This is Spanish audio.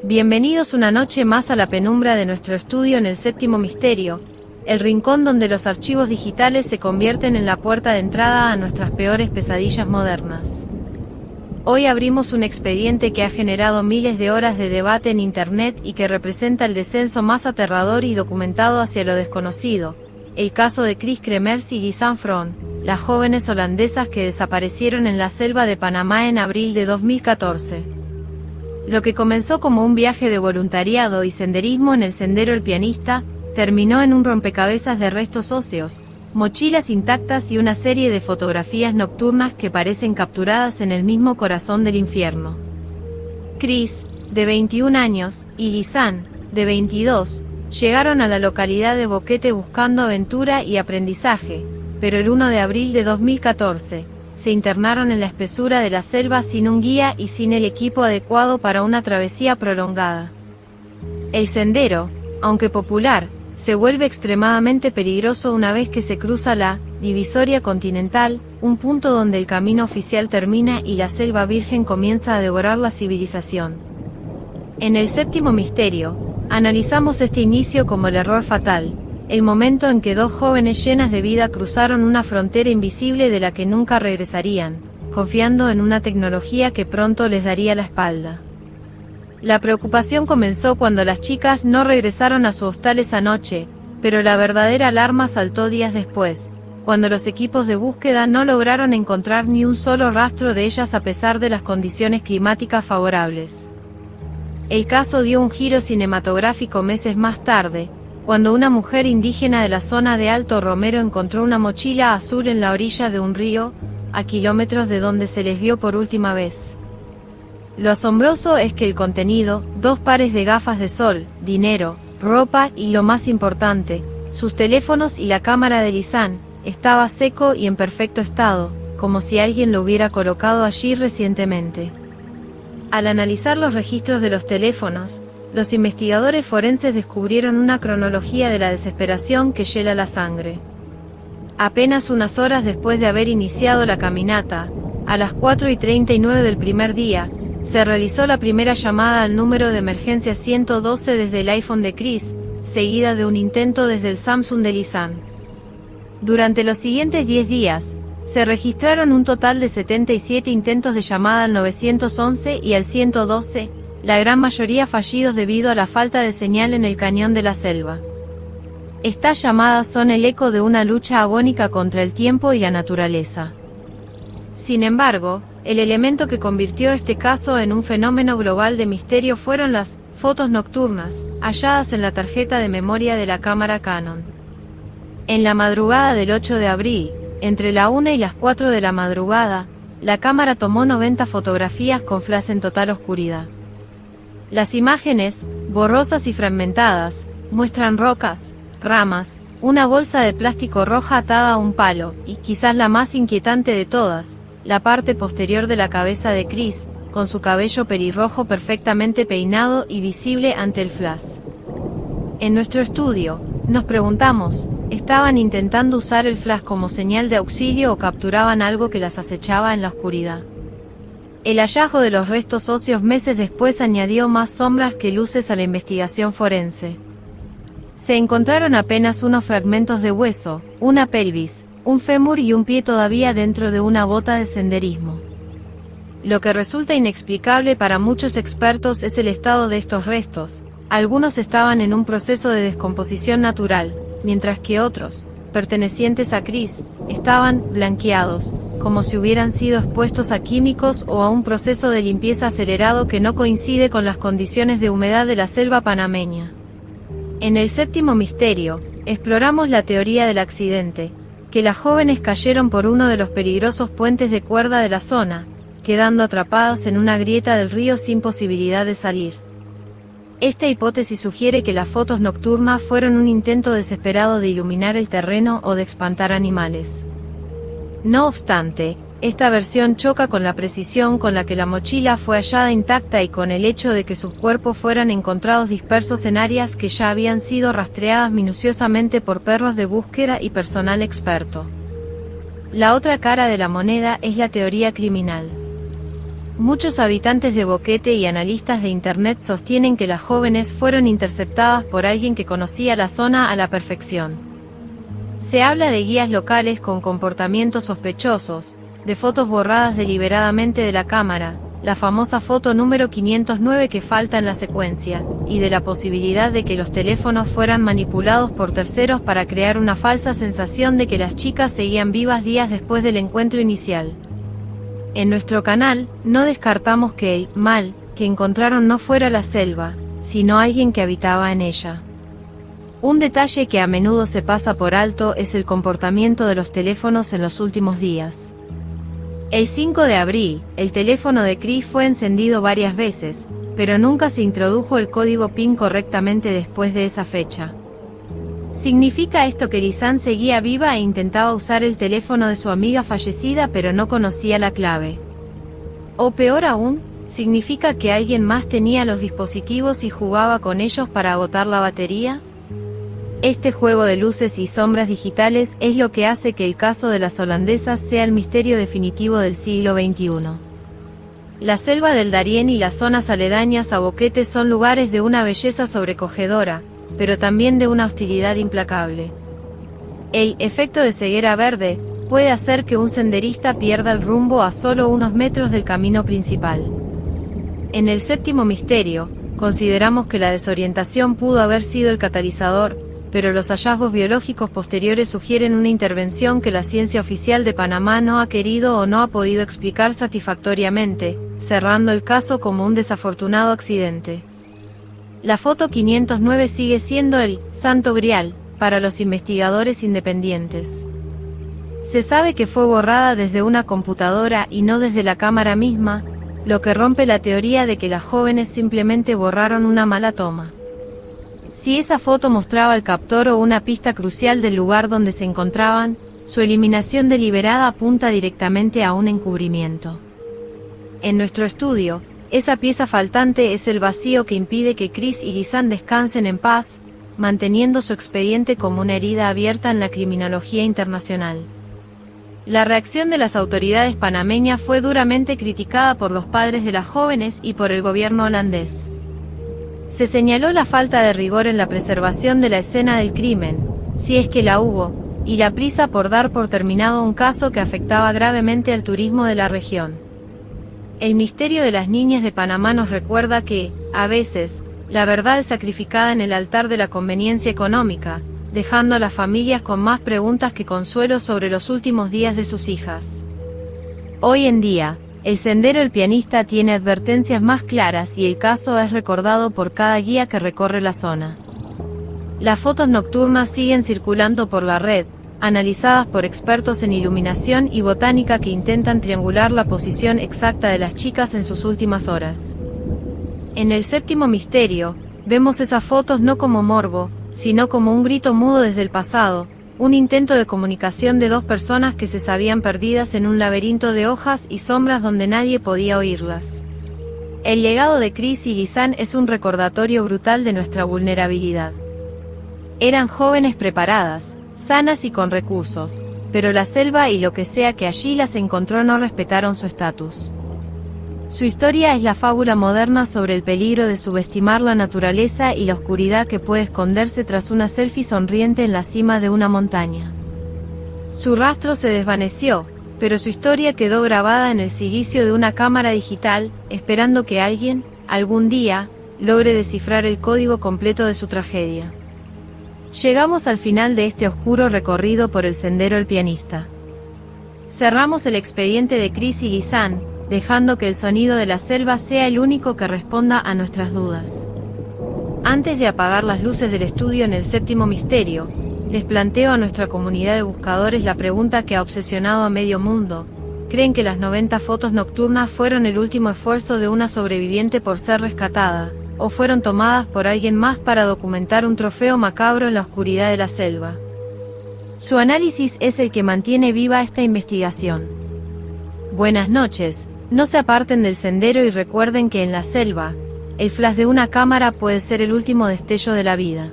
Bienvenidos una noche más a la penumbra de nuestro estudio en el Séptimo Misterio, el rincón donde los archivos digitales se convierten en la puerta de entrada a nuestras peores pesadillas modernas. Hoy abrimos un expediente que ha generado miles de horas de debate en Internet y que representa el descenso más aterrador y documentado hacia lo desconocido, el caso de Chris Kremers y Lisanne Fron, las jóvenes holandesas que desaparecieron en la selva de Panamá en abril de 2014. Lo que comenzó como un viaje de voluntariado y senderismo en el Sendero El Pianista, terminó en un rompecabezas de restos óseos, mochilas intactas y una serie de fotografías nocturnas que parecen capturadas en el mismo corazón del infierno. Chris, de 21 años, y Lisanne, de 22, llegaron a la localidad de Boquete buscando aventura y aprendizaje, pero el 1 de abril de 2014, se internaron en la espesura de la selva sin un guía y sin el equipo adecuado para una travesía prolongada. El sendero, aunque popular, se vuelve extremadamente peligroso una vez que se cruza la divisoria continental, un punto donde el camino oficial termina y la selva virgen comienza a devorar la civilización. En el Séptimo Misterio, analizamos este inicio como el error fatal, el momento en que dos jóvenes llenas de vida cruzaron una frontera invisible de la que nunca regresarían, confiando en una tecnología que pronto les daría la espalda. La preocupación comenzó cuando las chicas no regresaron a su hostal esa noche, pero la verdadera alarma saltó días después, cuando los equipos de búsqueda no lograron encontrar ni un solo rastro de ellas a pesar de las condiciones climáticas favorables. El caso dio un giro cinematográfico meses más tarde, cuando una mujer indígena de la zona de Alto Romero encontró una mochila azul en la orilla de un río, a kilómetros de donde se les vio por última vez. Lo asombroso es que el contenido, 2 pares de gafas de sol, dinero, ropa y lo más importante, sus teléfonos y la cámara de Lisanne, estaba seco y en perfecto estado, como si alguien lo hubiera colocado allí recientemente. Al analizar los registros de los teléfonos, los investigadores forenses descubrieron una cronología de la desesperación que hiela la sangre. Apenas unas horas después de haber iniciado la caminata, a las 4:39 del primer día, se realizó la primera llamada al número de emergencia 112 desde el iPhone de Chris, seguida de un intento desde el Samsung de Lisanne. Durante los siguientes 10 días, se registraron un total de 77 intentos de llamada al 911 y al 112, la gran mayoría fallidos debido a la falta de señal en el cañón de la selva. Estas llamadas son el eco de una lucha agónica contra el tiempo y la naturaleza. Sin embargo, el elemento que convirtió este caso en un fenómeno global de misterio fueron las fotos nocturnas, halladas en la tarjeta de memoria de la cámara Canon. En la madrugada del 8 de abril, entre la 1 y las 4 de la madrugada, la cámara tomó 90 fotografías con flash en total oscuridad. Las imágenes, borrosas y fragmentadas, muestran rocas, ramas, una bolsa de plástico roja atada a un palo, y quizás la más inquietante de todas, la parte posterior de la cabeza de Chris, con su cabello pelirrojo perfectamente peinado y visible ante el flash. En nuestro estudio, nos preguntamos, ¿estaban intentando usar el flash como señal de auxilio o capturaban algo que las acechaba en la oscuridad? El hallazgo de los restos óseos meses después añadió más sombras que luces a la investigación forense. Se encontraron apenas unos fragmentos de hueso, una pelvis, un fémur y un pie todavía dentro de una bota de senderismo. Lo que resulta inexplicable para muchos expertos es el estado de estos restos. Algunos estaban en un proceso de descomposición natural, mientras que otros, pertenecientes a Chris, estaban blanqueados, como si hubieran sido expuestos a químicos o a un proceso de limpieza acelerado que no coincide con las condiciones de humedad de la selva panameña. En el Séptimo Misterio, exploramos la teoría del accidente, que las jóvenes cayeron por uno de los peligrosos puentes de cuerda de la zona, quedando atrapadas en una grieta del río sin posibilidad de salir. Esta hipótesis sugiere que las fotos nocturnas fueron un intento desesperado de iluminar el terreno o de espantar animales. No obstante, esta versión choca con la precisión con la que la mochila fue hallada intacta y con el hecho de que sus cuerpos fueran encontrados dispersos en áreas que ya habían sido rastreadas minuciosamente por perros de búsqueda y personal experto. La otra cara de la moneda es la teoría criminal. Muchos habitantes de Boquete y analistas de Internet sostienen que las jóvenes fueron interceptadas por alguien que conocía la zona a la perfección. Se habla de guías locales con comportamientos sospechosos, de fotos borradas deliberadamente de la cámara, la famosa foto número 509 que falta en la secuencia, y de la posibilidad de que los teléfonos fueran manipulados por terceros para crear una falsa sensación de que las chicas seguían vivas días después del encuentro inicial. En nuestro canal, no descartamos que el mal que encontraron no fuera la selva, sino alguien que habitaba en ella. Un detalle que a menudo se pasa por alto es el comportamiento de los teléfonos en los últimos días. El 5 de abril, el teléfono de Chris fue encendido varias veces, pero nunca se introdujo el código PIN correctamente después de esa fecha. ¿Significa esto que Lisanne seguía viva e intentaba usar el teléfono de su amiga fallecida pero no conocía la clave? O peor aún, ¿significa que alguien más tenía los dispositivos y jugaba con ellos para agotar la batería? Este juego de luces y sombras digitales es lo que hace que el caso de las holandesas sea el misterio definitivo del siglo XXI. La selva del Darién y las zonas aledañas a Boquete son lugares de una belleza sobrecogedora, pero también de una hostilidad implacable. El efecto de ceguera verde puede hacer que un senderista pierda el rumbo a solo unos metros del camino principal. En el séptimo misterio, consideramos que la desorientación pudo haber sido el catalizador, pero los hallazgos biológicos posteriores sugieren una intervención que la ciencia oficial de Panamá no ha querido o no ha podido explicar satisfactoriamente, cerrando el caso como un desafortunado accidente. La foto 509 sigue siendo el santo grial para los investigadores independientes. Se sabe que fue borrada desde una computadora y no desde la cámara misma, lo que rompe la teoría de que las jóvenes simplemente borraron una mala toma. Si esa foto mostraba el captor o una pista crucial del lugar donde se encontraban, su eliminación deliberada apunta directamente a un encubrimiento. En nuestro estudio, esa pieza faltante es el vacío que impide que Chris y Lisanne descansen en paz, manteniendo su expediente como una herida abierta en la criminología internacional. La reacción de las autoridades panameñas fue duramente criticada por los padres de las jóvenes y por el gobierno holandés. Se señaló la falta de rigor en la preservación de la escena del crimen, si es que la hubo, y la prisa por dar por terminado un caso que afectaba gravemente al turismo de la región. El misterio de las niñas de Panamá nos recuerda que, a veces, la verdad es sacrificada en el altar de la conveniencia económica, dejando a las familias con más preguntas que consuelo sobre los últimos días de sus hijas. Hoy en día, el Sendero El Pianista tiene advertencias más claras y el caso es recordado por cada guía que recorre la zona. Las fotos nocturnas siguen circulando por la red, analizadas por expertos en iluminación y botánica que intentan triangular la posición exacta de las chicas en sus últimas horas. En el séptimo misterio, vemos esas fotos no como morbo, sino como un grito mudo desde el pasado, un intento de comunicación de dos personas que se sabían perdidas en un laberinto de hojas y sombras donde nadie podía oírlas. El legado de Chris y Lisanne es un recordatorio brutal de nuestra vulnerabilidad. Eran jóvenes preparadas, sanas y con recursos, pero la selva y lo que sea que allí las encontró no respetaron su estatus. Su historia es la fábula moderna sobre el peligro de subestimar la naturaleza y la oscuridad que puede esconderse tras una selfie sonriente en la cima de una montaña. Su rastro se desvaneció, pero su historia quedó grabada en el silicio de una cámara digital, esperando que alguien, algún día, logre descifrar el código completo de su tragedia. Llegamos al final de este oscuro recorrido por el Sendero El Pianista. Cerramos el expediente de Chris y Lisanne, dejando que el sonido de la selva sea el único que responda a nuestras dudas. Antes de apagar las luces del estudio en el séptimo misterio, les planteo a nuestra comunidad de buscadores la pregunta que ha obsesionado a medio mundo. ¿Creen que las 90 fotos nocturnas fueron el último esfuerzo de una sobreviviente por ser rescatada, o fueron tomadas por alguien más para documentar un trofeo macabro en la oscuridad de la selva? Su análisis es el que mantiene viva esta investigación. Buenas noches, no se aparten del sendero y recuerden que en la selva, el flash de una cámara puede ser el último destello de la vida.